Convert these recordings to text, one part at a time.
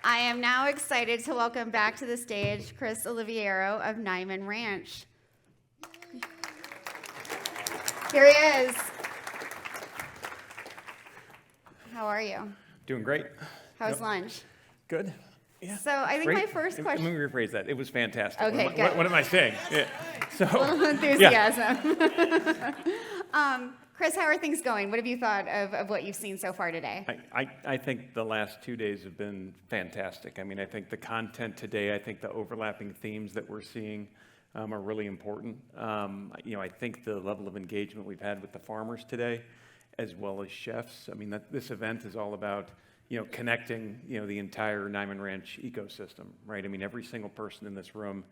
I am now excited to welcome back to the stage Chris Oliviero of Niman Ranch. Here he is. How are you? Doing great. How's lunch? Good. Yeah. So I think my first question. Let me rephrase that. It was fantastic. Okay, good. What am I saying? Yeah. So, A little enthusiasm. Chris, how are things going? What have you thought of what you've seen so far today? I think the last 2 days have been fantastic. I mean, I think the content today, I think the overlapping themes that we're seeing are really important. I think the level of engagement we've had with the farmers today, as well as chefs. I mean, this event is all about, connecting, the entire Niman Ranch ecosystem, right? I mean, every single person in this room,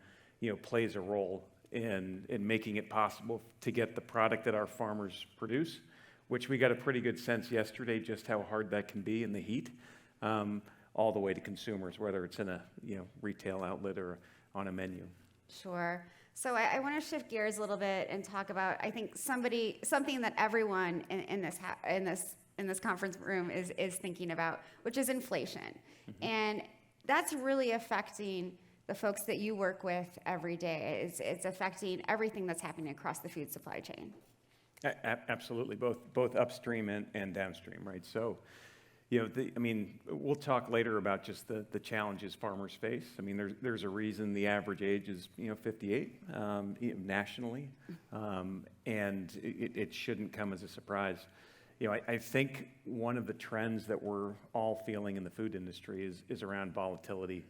plays a role in making it possible to get the product that our farmers produce, which we got a pretty good sense yesterday just how hard that can be in the heat, all the way to consumers, whether it's in a retail outlet or on a menu. Sure. So I want to shift gears a little bit and talk about, I think, something that everyone in this conference room is thinking about, which is inflation. Mm-hmm. And that's really affecting the folks that you work with every day. It's affecting everything that's happening across the food supply chain. Absolutely, both upstream and downstream, right? So, we'll talk later about just the challenges farmers face. I mean, there's a reason the average age is 58 nationally, and it shouldn't come as a surprise. I think one of the trends that we're all feeling in the food industry is around volatility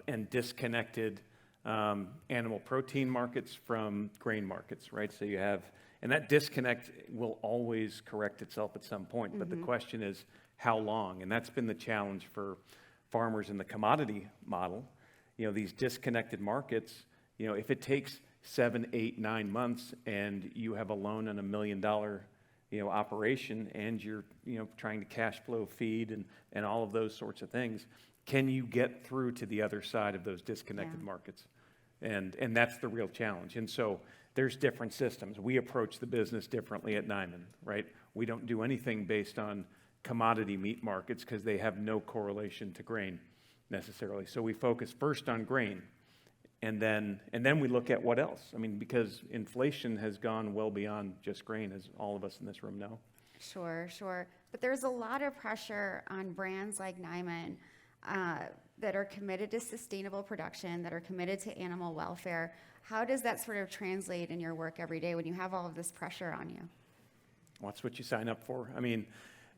and disconnected animal protein markets from grain markets, right? So and that disconnect will always correct itself at some point, but the question is how long? And that's been the challenge for farmers in the commodity model. These disconnected markets, if it takes 7, 8, 9 months and you have a loan on $1 million operation and you're trying to cash flow feed and all of those sorts of things, can you get through to the other side of those disconnected markets? And that's the real challenge. And so there's different systems. We approach the business differently at Niman, right? We don't do anything based on commodity meat markets because they have no correlation to grain necessarily. So we focus first on grain, and then we look at what else. I mean, because inflation has gone well beyond just grain, as all of us in this room know. Sure. But there's a lot of pressure on brands like Niman that are committed to sustainable production, that are committed to animal welfare. How does that sort of translate in your work every day when you have all of this pressure on you? Well, that's what you sign up for. I mean,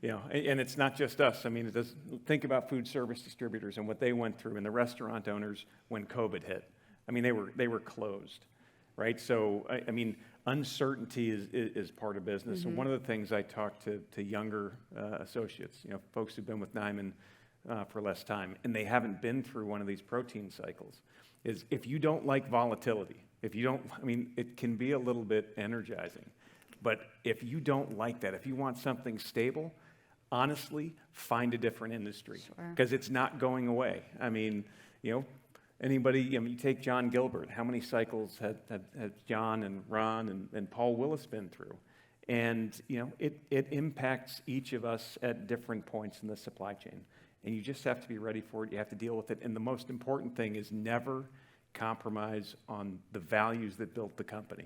and it's not just us. I mean, think about food service distributors and what they went through, and the restaurant owners when COVID hit. I mean, they were closed, right? So, I mean, uncertainty is part of business. Mm-hmm. And one of the things I talk to younger associates, folks who've been with Niman for less time, and they haven't been through one of these protein cycles, is if you don't like volatility, it can be a little bit energizing. But if you don't like that, if you want something stable, honestly, find a different industry because it's not going away. I mean, anybody, you take John Gilbert, how many cycles have John and Ron and Paul Willis been through? And, it impacts each of us at different points in the supply chain. And you just have to be ready for it. You have to deal with it. And the most important thing is never compromise on the values that built the company.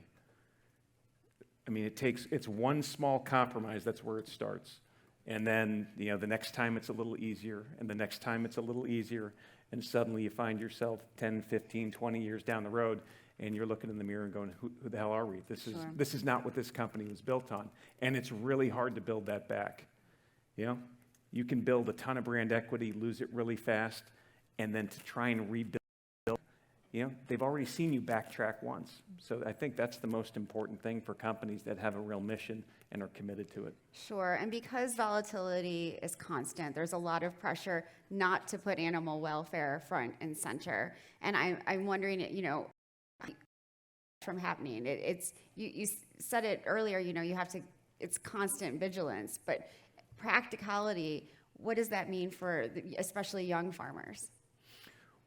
I mean, it's one small compromise, that's where it starts. And then, the next time it's a little easier, and the next time it's a little easier, and suddenly you find yourself 10, 15, 20 years down the road, and you're looking in the mirror and going, who the hell are we? This is not what this company was built on. And it's really hard to build that back. You can build a ton of brand equity, lose it really fast, and then to try and rebuild, they've already seen you backtrack once. So I think that's the most important thing for companies that have a real mission and are committed to it. Sure, and because volatility is constant, there's a lot of pressure not to put animal welfare front and center. And I'm wondering, from happening. You said it earlier, it's constant vigilance, but practicality, what does that mean for especially young farmers?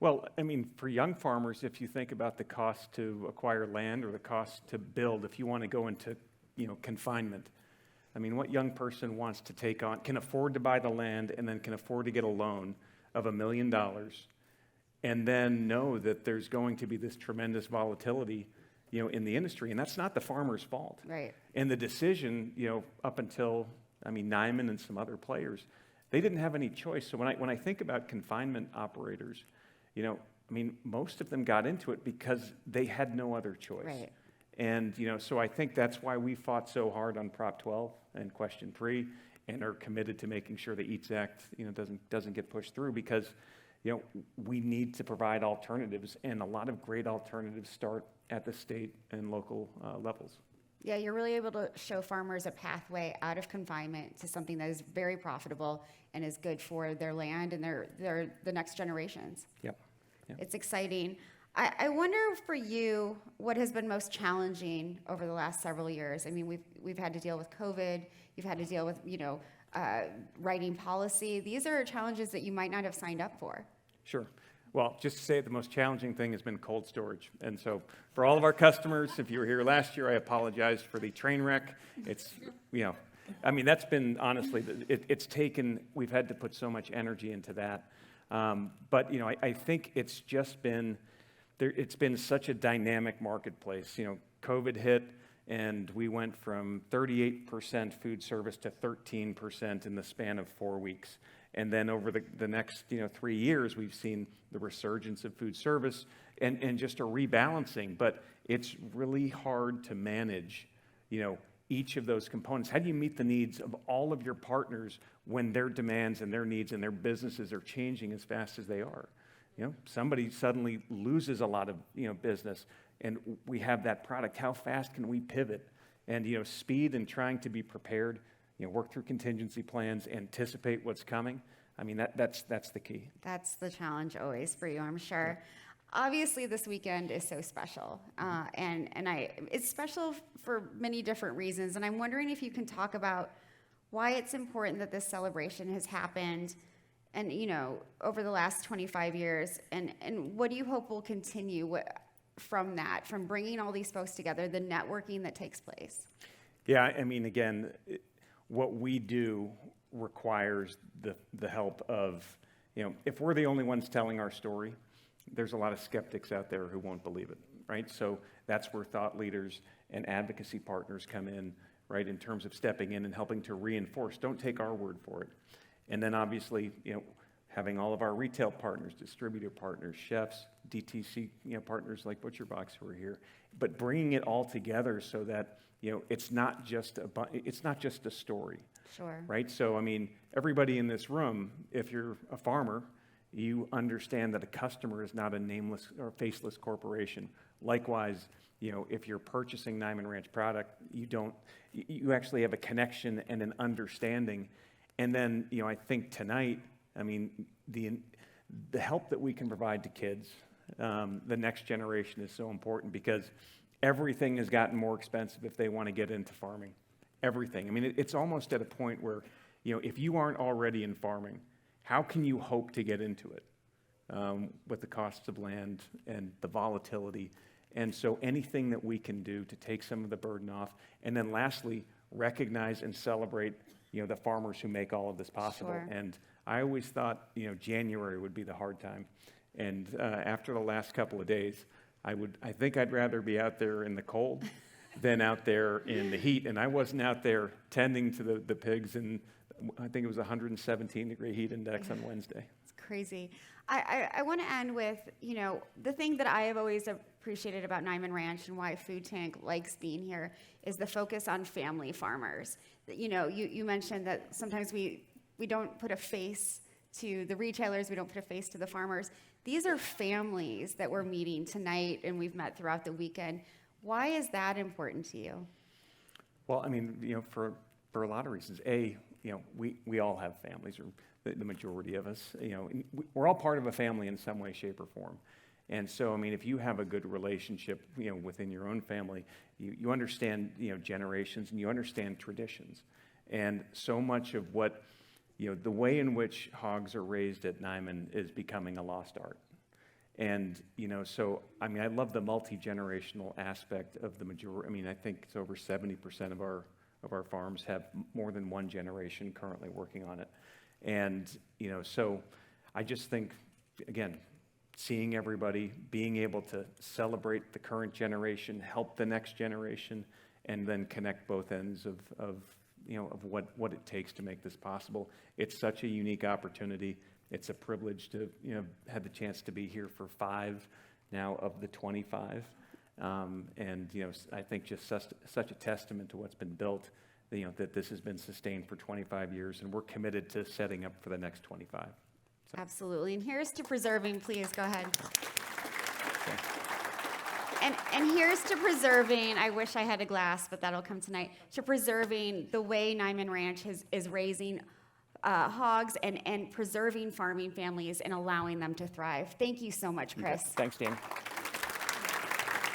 Well, I mean, for young farmers, if you think about the cost to acquire land or the cost to build, if you want to go into, confinement, I mean, what young person wants to take on, can afford to buy the land and then can afford to get a loan of $1 million and then know that there's going to be this tremendous volatility, in the industry, and that's not the farmer's fault. Right. And the decision, up until, Niman and some other players, they didn't have any choice. So when I think about confinement operators, most of them got into it because they had no other choice. Right. And, so I think that's why we fought so hard on Prop 12 and Question 3 and are committed to making sure the EATS Act, doesn't get pushed through because, we need to provide alternatives, and a lot of great alternatives start at the state and local levels. Yeah, you're really able to show farmers a pathway out of confinement to something that is very profitable and is good for their land and the next generations. Yep. It's exciting. I wonder for you, what has been most challenging over the last several years? We've had to deal with COVID. You've had to deal with, writing policy. These are challenges that you might not have signed up for. Sure. Well, just to say the most challenging thing has been cold storage. And so for all of our customers, if you were here last year, I apologize for the train wreck. It's, that's been, honestly, we've had to put so much energy into that. But I think it's just been, it's been such a dynamic marketplace. COVID hit, and we went from 38% food service to 13% in the span of 4 weeks. And then over the next 3 years, we've seen the resurgence of food service and just a rebalancing. But it's really hard to manage, each of those components. How do you meet the needs of all of your partners when their demands and their needs and their businesses are changing as fast as they are? Somebody suddenly loses a lot of business, and we have that product. How fast can we pivot? And speed and trying to be prepared. Work through contingency plans, anticipate what's coming. That's the key. That's the challenge always for you, I'm sure. Yeah. Obviously, this weekend is so special, and it's special for many different reasons. And I'm wondering if you can talk about why it's important that this celebration has happened, and over the last 25 years, and what do you hope will continue from that, from bringing all these folks together, the networking that takes place? Yeah, again. What we do requires the help of, if we're the only ones telling our story, there's a lot of skeptics out there who won't believe it, right? So that's where thought leaders and advocacy partners come in, right, in terms of stepping in and helping to reinforce. Don't take our word for it. And then obviously, having all of our retail partners, distributor partners, chefs, DTC, partners like ButcherBox who are here, but bringing it all together so that it's not just a story. Sure. Right? So, everybody in this room, if you're a farmer, you understand that a customer is not a nameless or faceless corporation. Likewise, if you're purchasing Niman Ranch product, you actually have a connection and an understanding. And then, I think tonight, the help that we can provide to kids, the next generation is so important because everything has gotten more expensive if they want to get into farming. Everything. It's almost at a point where, if you aren't already in farming, how can you hope to get into it with the costs of land and the volatility? And so anything that we can do to take some of the burden off. And then lastly, recognize and celebrate, the farmers who make all of this possible. Sure. And I always thought, January would be the hard time. And after the last couple of days, I think I'd rather be out there in the cold than out there in the heat. And I wasn't out there tending to the pigs, and I think it was 117-degree heat index on Wednesday. It's crazy. I want to end with, the thing that I have always appreciated about Niman Ranch and why Food Tank likes being here is the focus on family farmers. You mentioned that sometimes we don't put a face to the retailers, we don't put a face to the farmers. These are families that we're meeting tonight and we've met throughout the weekend. Why is that important to you? Well, for a lot of reasons. We all have families, or the majority of us. We're all part of a family in some way, shape, or form. And so, if you have a good relationship, within your own family, you understand, generations, and you understand traditions. And so much of what, the way in which hogs are raised at Niman is becoming a lost art. And, so, I love the multi-generational aspect of the majority. I think it's over 70% of our farms have more than one generation currently working on it. And, so I just think, again, seeing everybody, being able to celebrate the current generation, help the next generation, and then connect both ends of what it takes to make this possible. It's such a unique opportunity. It's a privilege to, have the chance to be here for 5 now of the 25. And, I think just such a testament to what's been built, that this has been sustained for 25 years, and we're committed to setting up for the next 25. Absolutely. And here's to preserving, please go ahead. And here's to preserving, I wish I had a glass, but that'll come tonight, to preserving the way Niman Ranch is raising hogs and preserving farming families and allowing them to thrive. Thank you so much, Chris. Thanks, Dan.